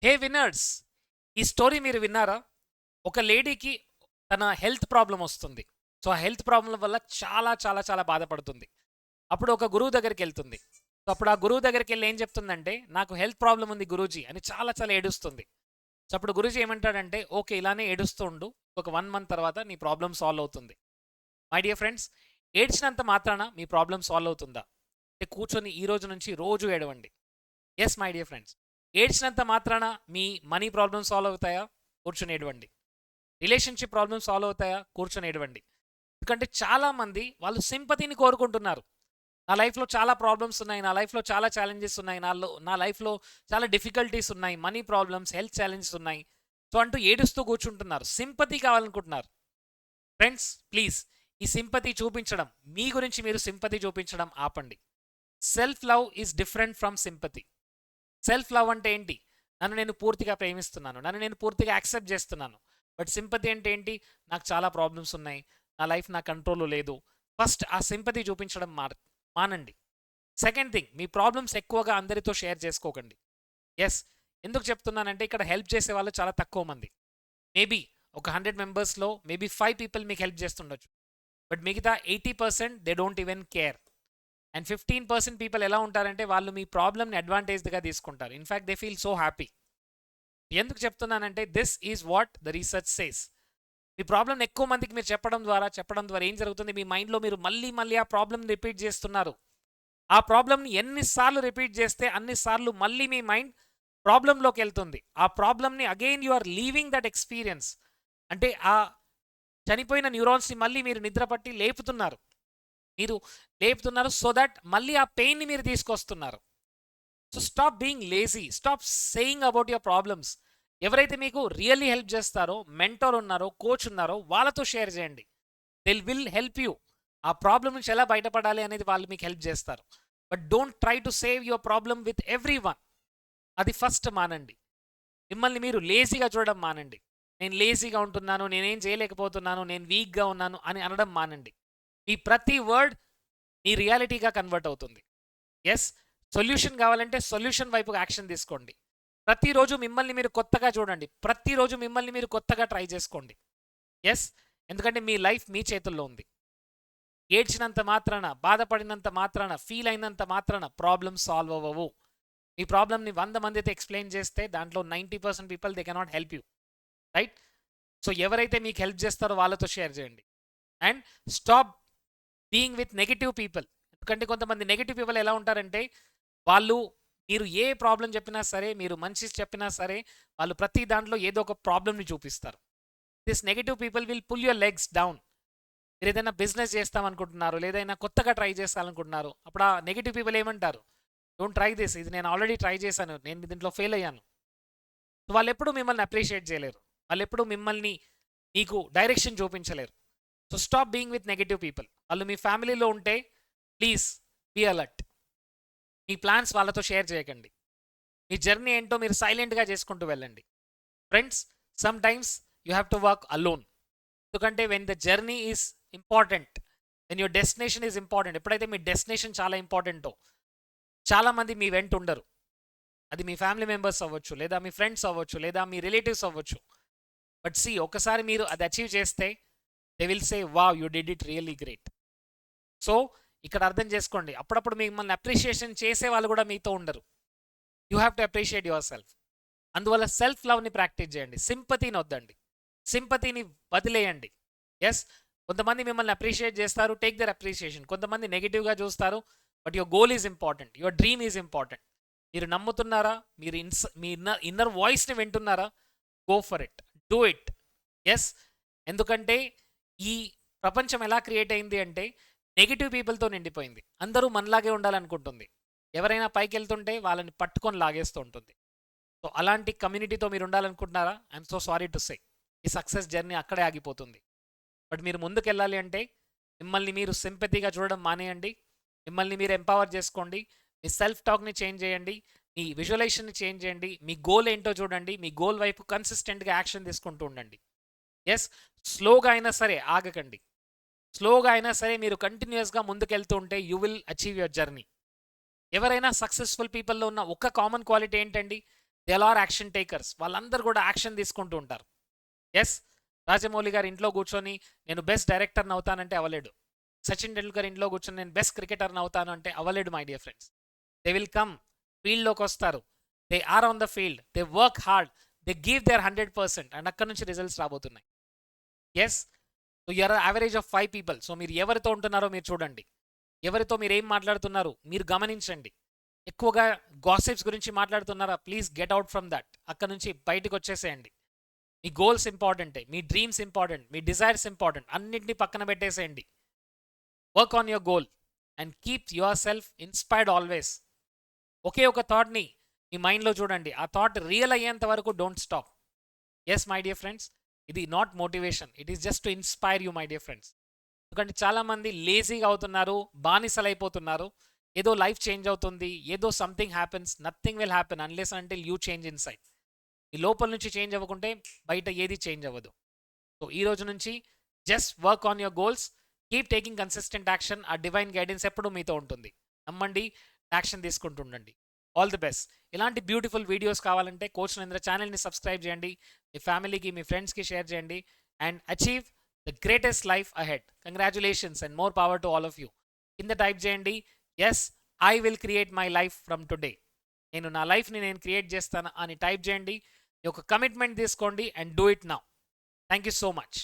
హే winners! ఈ story మీరు విన్నారా? ఒక లేడీకి తన హెల్త్ ప్రాబ్లమ్ వస్తుంది. సో, ఆ హెల్త్ ప్రాబ్లమ్ వల్ల చాలా, చాలా, చాలా బాధపడుతుంది. అప్పుడు ఒక గురువు దగ్గరికెళ్తుంది. సో, అప్పుడు ఆ గురువు దగ్గరికెళ్ళి ఏం చెప్తుందంటే, "నాకు హెల్త్ ప్రాబ్లమ్ ఉంది గురూజీ" అని చాలా, చాలా ఏడుస్తుంది. సో, అప్పుడు గురూజీ ఏమంటాడంటే, "ఓకే. ఇలానే ఏడుస్తూ ఉండు. ఒక 1 మంత్ తర్వాత నీ ప్రాబ్లమ్ సాల్వ్ అవుతుంది." మై డియర్ ఫ్రెండ్స్, ఏడ్చినంత మాత్రాన మీ ప్రాబ్లమ్ సాల్వ్ అవుతుందా? అంటే కూర్చొని ఈ రోజు నుంచి రోజు ఏడవండి. Yes my dear friends. ఏడ్చినంత మాత్రాన మీ మనీ ప్రాబ్లమ్స్ సాల్వ్ అవుతాయా? కూర్చొని ఏడవండి. రిలేషన్‌షిప్ ప్రాబ్లమ్స్ సాల్వ్ అవుతాయా? కూర్చొని ఏడవండి. ఎందుకంటే చాలామంది వాళ్ళు సింపతిని కోరుకుంటున్నారు. నా లైఫ్‌లో చాలా ప్రాబ్లమ్స్ ఉన్నాయి. నా లైఫ్‌లో చాలా ఛాలెంజెస్ ఉన్నాయి. నా లైఫ్‌లో చాలా డిఫికల్టీస్ ఉన్నాయి. మనీ ప్రాబ్లమ్స్, హెల్త్ ఛాలెంజెస్ ఉన్నాయి. సో, అంటూ ఏడుస్తూ కూర్చుంటున్నారు. సింపతి కావాలనుకుంటున్నారు. ఫ్రెండ్స్ ప్లీజ్ ఈ సింపతి చూపించడం, మీ గురించి మీరు సింపతి చూపించడం ఆపండి. Self love is different from sympathy. Self love అంటే ఏంటి? నన్ను నేను పూర్తిగా ప్రేమిస్తున్నాను. నన్ను నేను పూర్తిగా యాక్సెప్ట్ చేస్తున్నాను. బట్ సింపతి అంటే ఏంటి? నాకు చాలా ప్రాబ్లమ్స్ ఉన్నాయి. నా లైఫ్ నా కంట్రోల్‌లో లేదు. ఫస్ట్ ఆ సింపతి చూపించడం మానండి. సెకండ్ థింగ్, మీ ప్రాబ్లమ్స్ ఎక్కువగా అందరితో షేర్ చేసుకోకండి. యెస్. ఎందుకు చెప్తున్నానంటే ఇక్కడ హెల్ప్ చేసేవాళ్ళు చాలా తక్కువ మంది. మేబీ ఒక 100 మెంబర్స్‌లో మేబీ 5 పీపుల్ మీకు హెల్ప్ చేస్తుండొచ్చు. బట్ మిగతా 80% they don't even care. And 15% people ఎలా ఉంటారంటే వాళ్ళు మీ ప్రాబ్లమ్‌ని అడ్వాంటేజ్‌గా తీసుకుంటారు. In fact they feel so happy. ఎందుకు చెప్తున్నానంటే this is what the research says. Me problem ఎక్కువ మందికి మీరు చెప్పడం ద్వారా ఏం జరుగుతుంది? మీ మైండ్‌లో మీరు మళ్ళీ మళ్ళీ ఆ ప్రాబ్లమ్‌ని రిపీట్ చేస్తున్నారు. ఆ ప్రాబ్లమ్‌ని ఎన్ని సార్లు రిపీట్ చేస్తే అన్ని సార్లు మళ్ళీ మీ మైండ్ ప్రాబ్లమ్‌లోకెళ్తుంది. ఆ ప్రాబ్లమ్‌ని again you are leaving that experience. అంటే ఆ చనిపోయిన న్యూరాన్స్‌ని మళ్ళీ మీరు నిద్ర పట్టి లేపుతున్నారు. మీరు లేపుతున్నారు సో దట్ మళ్ళీ ఆ పెయిన్‌ని మీరు తీసుకొస్తున్నారు. So stop being lazy. Stop saying about your problems. ఎవరైతే మీకు రియల్లీ హెల్ప్ చేస్తారో, మెంటర్ ఉన్నారో, కోచ్ ఉన్నారో వాళ్ళతో షేర్ చేయండి. They will help you. ఆ ప్రాబ్లమ్ నుంచి ఎలా బయటపడాలి అనేది వాళ్ళు మీకు హెల్ప్ చేస్తారు. But don't try to save your problem with everyone. అది ఫస్ట్ మానండి. మిమ్మల్ని మీరు లేజీగా చూడడం మానండి. నేను లేజీగా ఉంటున్నాను, నేనేం చేయలేకపోతున్నాను, నేను వీక్‌గా ఉన్నాను అని అనడం మానండి. ఈ ప్రతి వర్డ్ మీ రియాలిటీగా కన్వర్ట్ అవుతుంది. యెస్. సొల్యూషన్ కావాలంటే సొల్యూషన్ వైపుగా యాక్షన్ తీసుకోండి. ప్రతిరోజు మిమ్మల్ని మీరు కొత్తగా చూడండి. ప్రతిరోజు మిమ్మల్ని మీరు కొత్తగా ట్రై చేసుకోండి. యెస్. ఎందుకంటే మీ లైఫ్ మీ చేతుల్లో ఉంది. ఏడ్చినంత మాత్రాన, బాధపడినంత మాత్రాన, ఫీల్ అయినంత మాత్రాన ప్రాబ్లమ్స్ సాల్వ్ అవ్వవు. మీ ప్రాబ్లమ్‌ని 100 మందితో ఎక్స్‌ప్లెయిన్ చేస్తే దాంట్లో 90% people they cannot help you. Right? So ఎవరైతే మీకు హెల్ప్ చేస్తారో వాళ్ళతో షేర్ చేయండి. And stop being with negative people. ఎందుకంటే కొంతమంది నెగెటివ్ పీపుల్ ఎలా ఉంటారంటే వాళ్ళు మీరు ఏ ప్రాబ్లం చెప్పినా సరే, మీరు మంచి చెప్పినా సరే, వాళ్ళు ప్రతి దాంట్లో ఏదో ఒక ప్రాబ్లమ్‌ని చూపిస్తారు. This negative people will pull your legs down. మీరు ఏదైనా బిజినెస్ చేస్తామనుకుంటున్నారు, లేదైనా కొత్తగా ట్రై చేస్తాలనుకుంటున్నారు. అప్పుడు ఆ నెగెటివ్ పీపుల్ ఏమంటారు? Don't try this. ఇది నేను ఆల్రెడీ ట్రై చేశాను. నేను దీంట్లో ఫెయిల్ అయ్యాను. వాళ్ళెప్పుడూ మిమ్మల్ని అప్రిషియేట్ చేయలేరు. వాళ్ళెప్పుడూ మిమ్మల్ని మీకు డైరెక్షన్ చూపించలేరు. So stop being with negative people. వాళ్ళు మీ ఫ్యామిలీలో ఉంటే ప్లీజ్ బీ అలర్ట్. మీ ప్లాన్స్ వాళ్ళతో షేర్ చేయకండి. మీ జర్నీ ఏంటో మీరు సైలెంట్‌గా చేసుకుంటూ వెళ్ళండి. Friends, some times you have to work alone. ఎందుకంటే when the journey is important, when your destination is important, ఎప్పుడైతే మీ డెస్టినేషన్ చాలా ఇంపార్టెంటో చాలామంది మీ వెంట ఉండరు. అది మీ ఫ్యామిలీ మెంబర్స్ అవ్వచ్చు, లేదా మీ ఫ్రెండ్స్ అవ్వచ్చు, లేదా మీ రిలేటివ్స్ అవ్వచ్చు. బట్ సీ ఒక్కసారి మీరు అది అచీవ్ చేస్తే they will say wow you did it really great. So ఇక్కడ అర్థం చేసుకోండి, అప్పుడప్పుడు మిమ్మల్ని అప్రిషియేషన్ చేసే వాళ్ళు కూడా మీతో ఉండరు. You have to appreciate your self. అందువల్ల సెల్ఫ్ లవ్ని ప్రాక్టీస్ చేయండి. సింపతిని వద్దండి. సింపతిని వదిలేయండి. ఎస్. కొంతమంది మిమ్మల్ని అప్రిషియేట్ చేస్తారు, టేక్ దర్ అప్రిషియేషన్. కొంతమంది నెగిటివ్గా చూస్తారు. But your goal is important, your dream is important. మీరు నమ్ముతున్నారా? మీరు మీ ఇన్నర్ వాయిస్ని వింటున్నారా? Go for it. Do it. Yes. ఎందుకంటే ఈ ప్రపంచం ఎలా క్రియేట్ అయింది అంటే నెగిటివ్ పీపుల్తో నిండిపోయింది. అందరూ మనలాగే ఉండాలనుకుంటుంది. ఎవరైనా పైకి వెళ్తుంటే వాళ్ళని పట్టుకొని లాగేస్తూ ఉంటుంది. సో అలాంటి కమ్యూనిటీతో మీరు ఉండాలనుకుంటున్నారా? I'm so sorry to say, ఈ సక్సెస్ జర్నీ అక్కడే ఆగిపోతుంది. బట్ మీరు ముందుకెళ్ళాలి అంటే మిమ్మల్ని మీరు సింపతిగా చూడడం మానేయండి. మిమ్మల్ని మీరు ఎంపవర్ చేసుకోండి. మీ సెల్ఫ్ టాక్ని చేంజ్ చేయండి. మీ విజువలైజేషన్ని చేంజ్ చేయండి. మీ గోల్ ఏంటో చూడండి. మీ గోల్ వైపు కన్సిస్టెంట్గా యాక్షన్ తీసుకుంటూ ఉండండి. ఎస్. స్లోగా అయినా సరే ఆగకండి. స్లోగా అయినా సరే మీరు కంటిన్యూస్గా ముందుకెళ్తూ ఉంటే you will achieve your journey. ఎవరైనా సక్సెస్ఫుల్ పీపుల్లో ఉన్న ఒక కామన్ క్వాలిటీ ఏంటండి? They are action takers. వాళ్ళందరూ కూడా యాక్షన్ తీసుకుంటూ ఉంటారు. ఎస్, రాజమౌళి గారు ఇంట్లో కూర్చొని నేను బెస్ట్ డైరెక్టర్ని అవుతానంటే అవ్వలేడు. సచిన్ టెండూల్కర్ ఇంట్లో కూర్చొని నేను బెస్ట్ క్రికెటర్ని అవుతాను అంటే అవ్వలేడు my dear friends. They will come, ఫీల్డ్లోకి వస్తారు, they are on the field, they work hard, they give their 100% and అక్కడ నుంచి రిజల్ట్స్ రాబోతున్నాయి. Yes, so you're average of 5 people. So మీరు ఎవరితో ఉంటున్నారో మీరు చూడండి, ఎవరితో మీరు ఏం మాట్లాడుతున్నారు మీరు గమనించండి. ఎక్కువగా గాసిప్స్ గురించి మాట్లాడుతున్నారా, please get out from that. అక్కడ నుంచి బయటకు వచ్చేసేయండి. మీ గోల్స్ ఇంపార్టెంటే, మీ డ్రీమ్స్ ఇంపార్టెంట్, మీ డిజైర్స్ ఇంపార్టెంట్, అన్నింటినీ పక్కన పెట్టేసేయండి. Work on your goal and keep yourself inspired always. ఒకే ఒక థాట్ని మీ మైండ్లో చూడండి, ఆ థాట్ రియల్ అయ్యేంత వరకు don't stop. Yes my dear friends, ఇది not motivation, it is just to inspire you my dear friends. ఎందుకంటే చాలామంది లేజీగా అవుతున్నారు, బానిసలైపోతున్నారు. ఏదో లైఫ్ చేంజ్ అవుతుంది, ఏదో something happens, nothing will happen unless until you change in side. ఈ లోపల నుంచి చేంజ్ అవ్వకుంటే బయట ఏది చేంజ్ అవ్వదు. సో ఈ రోజు నుంచి just work on your goals, keep taking consistent action. ఆ డివైన్ గైడెన్స్ ఎప్పుడూ మీతో ఉంటుంది. నమ్మండి, యాక్షన్ తీసుకుంటుండండి. All the best. ఇలాంటి బ్యూటిఫుల్ వీడియోస్ కావాలంటే కోచ్ నరేంద్ర ఛానల్ని సబ్స్క్రైబ్ చేయండి, మీ ఫ్యామిలీకి మీ ఫ్రెండ్స్కి షేర్ చేయండి and achieve the greatest life ahead. Congratulations and more power to all of you. కింద టైప్ చేయండి, yes I will create my life from today. నేను నా లైఫ్ని నేను క్రియేట్ చేస్తాను అని టైప్ చేయండి. ఒక కమిట్మెంట్ తీసుకోండి and do it now. Thank you so much.